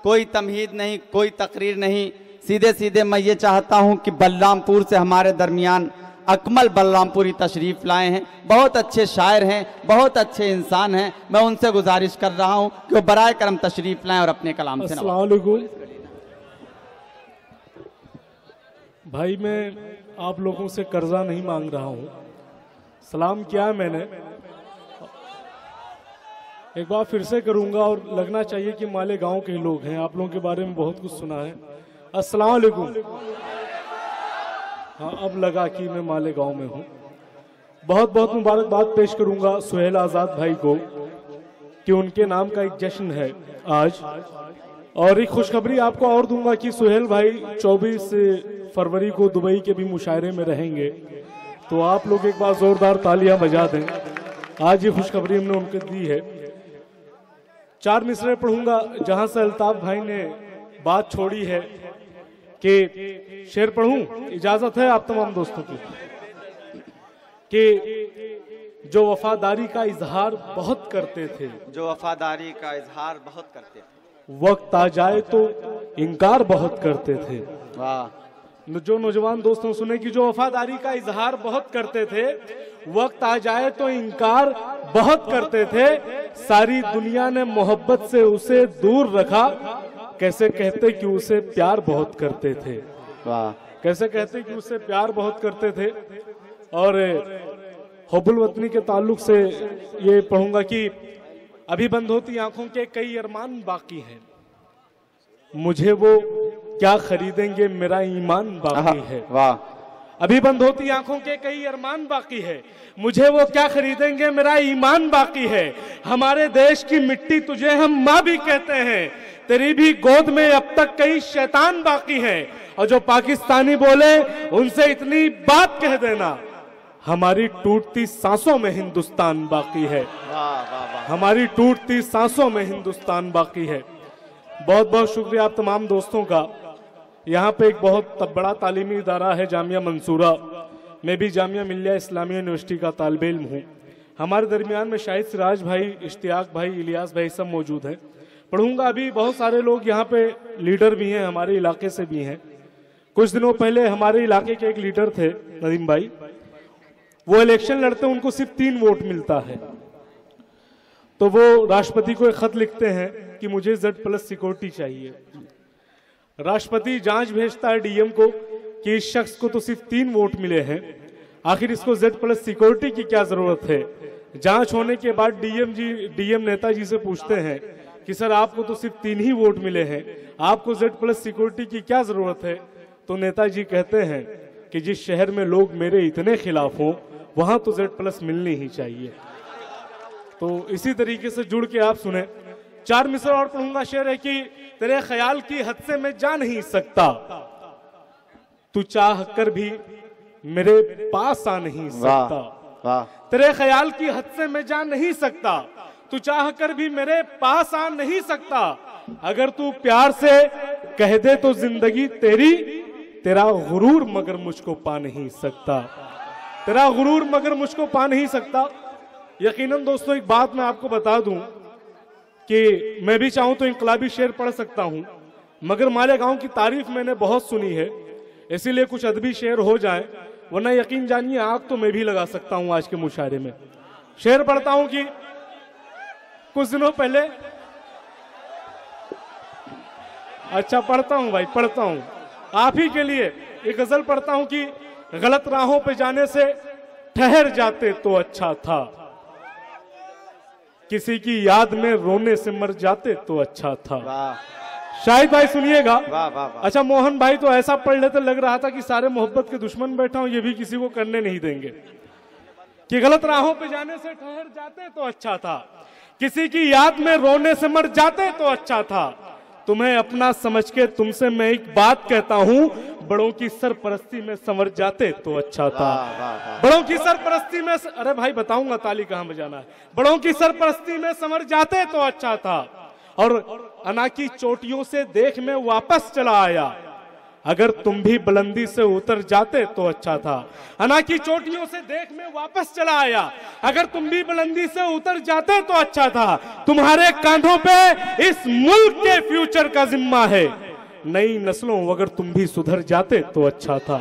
कोई तमहीद नहीं, कोई तकरीर नहीं, सीधे सीधे मैं ये चाहता हूँ कि बलरामपुर से हमारे दरमियान अकमल बलरामपुरी तशरीफ़ लाए हैं। बहुत अच्छे शायर हैं, बहुत अच्छे इंसान हैं। मैं उनसे गुजारिश कर रहा हूँ कि वो बराए करम तशरीफ़ लाएं और अपने कलाम से अस्सलाम वालेकुम भाई, मैं आप लोगों से कर्जा नहीं मांग रहा हूँ। सलाम किया है मैंने, एक बार फिर से करूँगा और लगना चाहिए कि मालेगांव के लोग हैं। आप लोगों के बारे में बहुत कुछ सुना है। अस्सलाम वालेकुम। हाँ, अब लगा कि मैं मालेगांव में हूँ। बहुत बहुत मुबारकबाद पेश करूँगा सुहेल आज़ाद भाई को कि उनके नाम का एक जश्न है आज। और एक खुशखबरी आपको और दूंगा कि सुहेल भाई 24 फरवरी को दुबई के भी मुशायरे में रहेंगे, तो आप लोग एक बार जोरदार तालियां बजा दें। आज ये खुशखबरी हमने उनको दी है। 4 मिसरे पढ़ूंगा जहां से अल्ताफ भाई ने बात छोड़ी है कि शेर पढ़ूं, इजाजत है आप तमाम दोस्तों की, कि जो वफादारी का इजहार बहुत करते थे, जो वफादारी का इजहार बहुत करते थे, वक्त आ जाए तो इनकार बहुत करते थे। वाह। जो नौजवान दोस्तों सुने कि जो वफादारी का इजहार बहुत करते थे, वक्त आ जाए तो इनकार बहुत करते थे। सारी दुनिया ने मोहब्बत से उसे दूर रखा, कैसे कहते कि उसे प्यार बहुत करते थे। वाह। कैसे कहते कि उसे प्यार बहुत करते थे। और हुब्बुल वतनी के ताल्लुक से ये पढ़ूंगा कि अभी बंद होती आंखों के कई अरमान बाकी हैं, मुझे वो क्या खरीदेंगे मेरा ईमान बाकी है। वाह। अभी बंद होती आंखों के कई अरमान बाकी है, मुझे वो क्या खरीदेंगे मेरा ईमान बाकी है। हमारे देश की मिट्टी तुझे हम माँ भी कहते हैं, तेरी भी गोद में अब तक कई शैतान बाकी हैं। और जो पाकिस्तानी बोले उनसे इतनी बात कह देना, हमारी टूटती सांसों में हिंदुस्तान बाकी है। हमारी टूटती सांसों में हिंदुस्तान बाकी है। बहुत बहुत शुक्रिया आप तमाम दोस्तों का। यहाँ पे एक बहुत बड़ा तालीमी इदारा है जामिया मंसूरा, मैं भी जामिया मिल्लिया इस्लामिया यूनिवर्सिटी का तालिब इल्म हूँ। हमारे दरमियान में शाहिद सिराज भाई, इश्तियाक भाई, इलियास भाई सब मौजूद हैं। पढ़ूंगा अभी बहुत सारे लोग यहाँ पे लीडर भी हैं, हमारे इलाके से भी हैं। कुछ दिनों पहले हमारे इलाके के एक लीडर थे नदीम भाई, वो इलेक्शन लड़ते हैं, उनको सिर्फ 3 वोट मिलता है, तो वो राष्ट्रपति को एक खत लिखते हैं कि मुझे Z+ सिक्योरिटी चाहिए। राष्ट्रपति जांच भेजता है डीएम को कि इस शख्स को तो सिर्फ 3 वोट मिले हैं, आखिर इसको Z+ सिक्योरिटी की क्या जरूरत है। जांच होने के बाद डीएम नेताजी से पूछते हैं कि सर आपको तो सिर्फ 3 ही वोट मिले हैं, आपको Z+ सिक्योरिटी की क्या जरूरत है। तो नेताजी कहते हैं कि जिस शहर में लोग मेरे इतने खिलाफ हों, वहां तो Z+ मिलनी ही चाहिए। तो इसी तरीके से जुड़ के आप सुने। 4 मिसर और पढ़ूंगा। शेर है कि तेरे ख्याल की हद से मैं जा नहीं सकता, तू चाह कर भी मेरे पास आ नहीं सकता। वाह। तेरे ख्याल की हद से मैं जा नहीं सकता, तू चाह कर भी मेरे पास आ नहीं सकता। अगर तू प्यार से कह दे तो जिंदगी तेरी, तेरा गुरूर मगर मुझको पा नहीं सकता। तेरा गुरूर मगर मुझको पा नहीं सकता। यकीनन दोस्तों एक बात मैं आपको बता दूं कि मैं भी चाहूं तो इनकलाबी शेर पढ़ सकता हूं, मगर मालेगांव की तारीफ मैंने बहुत सुनी है, इसीलिए कुछ अदबी शेर हो जाए, वरना यकीन जानिए आग तो मैं भी लगा सकता हूं आज के मुशायरे में। शेर पढ़ता हूं कि कुछ दिनों पहले, अच्छा पढ़ता हूं भाई, पढ़ता हूं आप ही के लिए एक गजल पढ़ता हूं कि गलत राहों पे जाने से ठहर जाते तो अच्छा था, किसी की याद में रोने से मर जाते तो अच्छा था। शाहिद भाई सुनिएगा। अच्छा मोहन भाई तो ऐसा पढ़ लेते लग रहा था कि सारे मोहब्बत के दुश्मन बैठा हूं, ये भी किसी को करने नहीं देंगे। कि गलत राहों पे जाने से ठहर जाते तो अच्छा था, किसी की याद में रोने से मर जाते तो अच्छा था। तुम्हें अपना समझ के तुमसे मैं एक बात कहता हूं, बड़ों की सरपरस्ती में संवर जाते तो अच्छा था। बड़ों की सरपरस्ती में, अरे भाई बताऊंगा ताली कहां बजाना है। बड़ों की सरपरस्ती में संवर जाते तो अच्छा था, और अना की चोटियों से देख मैं वापस चला आया। अगर तुम भी बुलंदी से उतर जाते तो अच्छा था। अना की चोटियों से देख मैं वापस चला आया, अगर तुम भी बुलंदी से उतर जाते तो अच्छा था। तुम्हारे कांधों पे इस मुल्क के फ्यूचर का जिम्मा है। नई नस्लों अगर तुम भी सुधर जाते तो अच्छा था।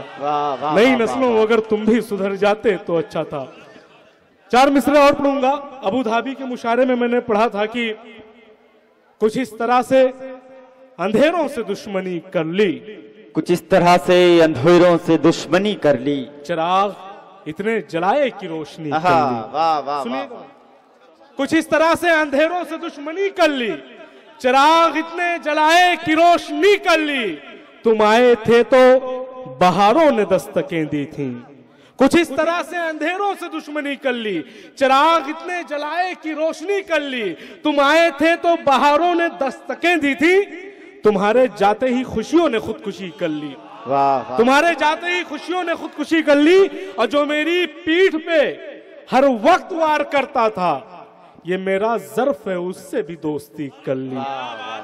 नई नस्लों अगर तुम भी सुधर जाते तो अच्छा था। 4 मिसरे और पढ़ूंगा। अबू धाबी के मुशारे में मैंने पढ़ा था कि कुछ इस तरह से अंधेरों से दुश्मनी कर ली, कुछ इस तरह से अंधेरों से दुश्मनी कर ली, चिराग इतने जलाए कि रोशनी कर ली। वाह वाह सुनिएगा, कुछ इस तरह से अंधेरों से दुश्मनी कर ली, चिराग इतने जलाए कि रोशनी कर ली। तुम आए थे तो बहारों ने दस्तकें दी थी। कुछ इस तरह से अंधेरों से दुश्मनी कर ली, चिराग इतने जलाए कि रोशनी कर ली। तुम आए थे तो बहारों ने दस्तकें दी थी, तुम्हारे जाते ही खुशियों ने खुदकुशी कर ली। वाह, तुम्हारे जाते ही खुशियों ने खुदकुशी कर ली। और जो मेरी पीठ पे हर वक्त वार करता था, ये मेरा ज़र्फ है उससे भी दोस्ती कर ली।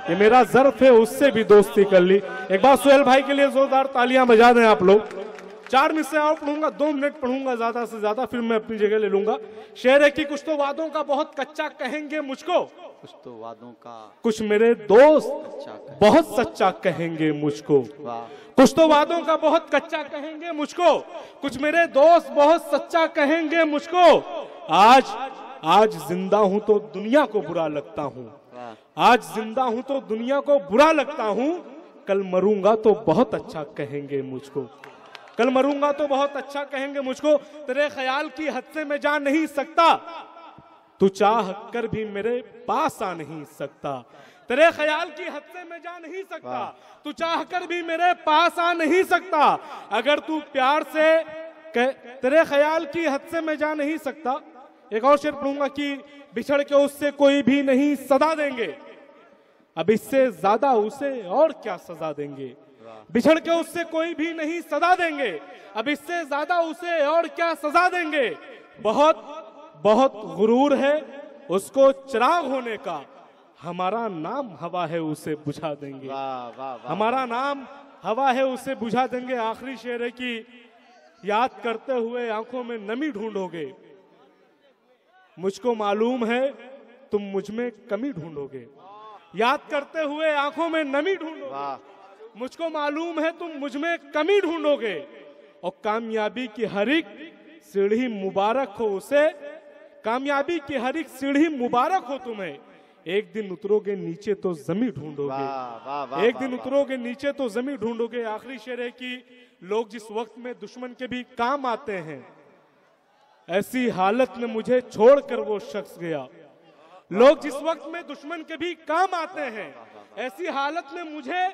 ये मेरा ज़र्फ है उससे भी दोस्ती कर ली। एक बार सुहेल भाई के लिए जोरदार तालियां बजा दें आप लोग। 4 मिसरे और पढ़ूंगा, 2 मिनट पढ़ूंगा ज्यादा से ज्यादा, फिर मैं अपनी जगह ले लूंगा। शेर है कि कुछ तो वादों का बहुत कच्चा कहेंगे मुझको, कुछ तो वादों का कुछ मेरे दोस्त बहुत सच्चा कहेंगे मुझको। कुछ तो वादों का बहुत कच्चा कहेंगे मुझको, कुछ मेरे दोस्त बहुत सच्चा कहेंगे मुझको। आज जिंदा हूं तो दुनिया को बुरा लगता हूं, आज जिंदा हूं तो दुनिया को बुरा लगता हूं। कल मरूंगा तो बहुत अच्छा कहेंगे मुझको, कल मरूंगा तो बहुत अच्छा कहेंगे मुझको। तेरे ख्याल की हद से मैं जा नहीं सकता, तू चाह कर भी मेरे पास आ नहीं सकता। तेरे ख्याल की हद से मैं जा नहीं सकता, तू चाह कर भी मेरे पास आ नहीं सकता। अगर तू प्यार से तेरे ख्याल की हद से मैं जा नहीं सकता। एक और शेर पढ़ूंगा कि बिछड़ के उससे कोई भी नहीं सदा देंगे, अब इससे ज्यादा उसे और क्या सजा देंगे। बिछड़ के उससे कोई भी नहीं सदा देंगे, अब इससे ज्यादा उसे और क्या सजा देंगे। बहुत बहुत गुरूर है उसको चिराग होने का, हमारा नाम हवा है उसे बुझा देंगे। हमारा नाम हवा है उसे बुझा देंगे। आखिरी शेर है कि याद करते हुए आंखों में नमी ढूंढोगे, मुझको मालूम है तुम मुझ में कमी ढूंढोगे। याद करते हुए आंखों में नमी ढूंढोगे, मुझको मालूम है तुम मुझ में कमी ढूंढोगे। और कामयाबी की हर एक सीढ़ी मुबारक हो उसे, कामयाबी की हर एक सीढ़ी मुबारक हो तुम्हें। एक दिन उतरोगे नीचे तो जमी ढूंढोगे, एक दिन उतरोगे नीचे तो जमी ढूंढोगे। आखिरी शेर है कि लोग जिस वक्त में दुश्मन के भी काम आते हैं, ऐसी हालत में मुझे छोड़कर वो शख्स गया। लोग जिस वक्त में दुश्मन के भी काम आते हैं, ऐसी हालत में मुझे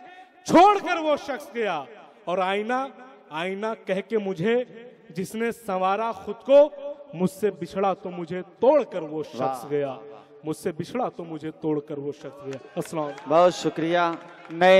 छोड़कर वो शख्स गया। और आईना आईना कह के मुझे जिसने संवारा खुद को, मुझसे बिछड़ा तो मुझे तोड़कर वो शख्स गया, मुझसे बिछड़ा तो मुझे तोड़कर वो शख्स गया। अस्सलाम। बहुत शुक्रिया। नए